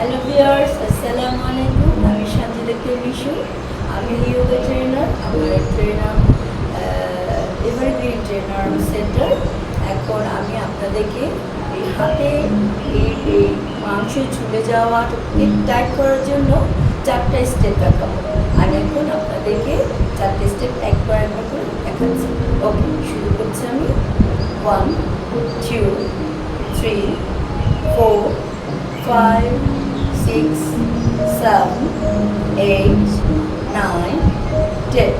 Hello viewers, আসসালামু আলাইকুম। আমি সঞ্জিতা মিশু। আমি ইয়োগা ট্রেনার। আমার ট্রেনার এভারগ্রিন ট্রেনার সেন্টার। এখন আমি আপনাদেরকে এই হাতে এই মাংস ঝুলে যাওয়াকে টাইট করার জন্য 4টা স্টেপ দেখাবো। আমি এখন আপনাদেরকে 4টে স্টেপ একবার একবার করে দেখাচ্ছি। ওকে, শুরু করছি আমি। 1 2 3 4 5 6 7 8 9 10।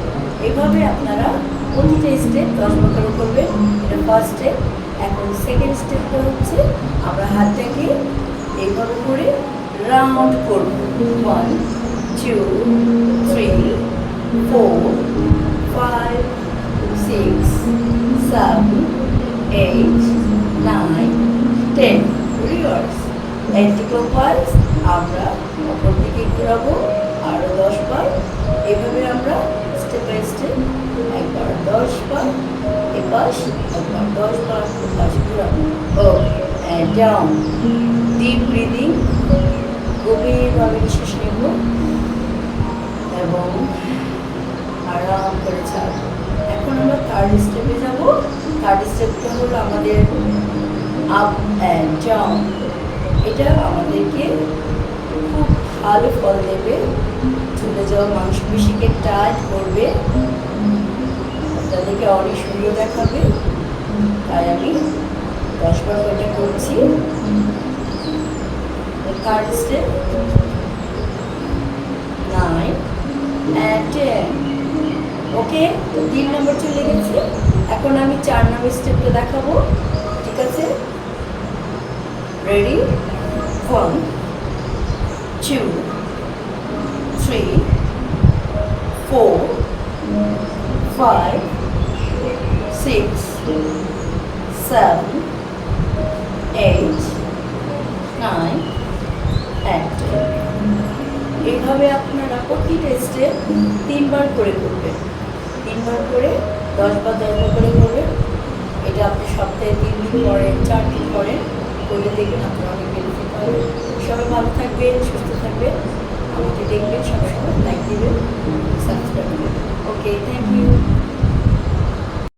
এভাবে আপনারা প্রতিটা স্টেপ 10বার করে করবেন। এটা ফার্স্ট স্টেপ। এখন সেকেন্ড স্টেপটা হচ্ছে আমরা হাতটাকে এইভাবে করে রাউন্ড করব। 1 2 3 4 5 6 7 8 9 10। রিভার্স অ্যান্টিক্লকওয়াইজ আমরা অপর দিকে ঘোরাবো আরও 10 বার। এভাবে আমরা স্টেপ বাই স্টেপ একবার 10 বার এপাশ, একবার 10 বার এপাশ ঘোরাবো। ওকে, অ্যান্ড ডাউন। ডিপ ব্রিদিং, গভীরভাবে নিঃশ্বাস নেব এবং আরাম করে ছাড়বো। এখন আমরা থার্ড স্টেপে যাব। থার্ড স্টেপটা হলো আমাদের আপ অ্যান্ড ডাউন। এটা আমাদেরকে খুব ভালো ফল দেবে, ঝুলে যাওয়া মাংসপেশিকে টাইট করবে, আপনাদেরকে অনেক সুন্দর দেখাবে। তাই আমি 10 বার এটা করছি। Third step 9 and 10। ওকে, তো 3 নম্বর চলে গেছে। এখন আমি 4 নম্বর স্টেপটা দেখাবো। ঠিক আছে, রেডি? 1 2 3 4 5 6 7 8 9 and 10। এইভাবে আপনারা প্রতিটা স্টেপ 3 বার করে করবেন। 3 বার করে 10 বার 10 বার করে করবেন। এটা আপনি সপ্তাহে 3 দিন করেন, 4 দিন করেন, করলে দেখবেন আপনার অনেক বেনিফিট পাবেন। সবাই ভালো থাকবেন, সুস্থ থাকবেন। আমাকে দেখবেন, সবসময় লাইক দেবেন, সাবস্ক্রাইব করবেন। ওকে, থ্যাংক ইউ।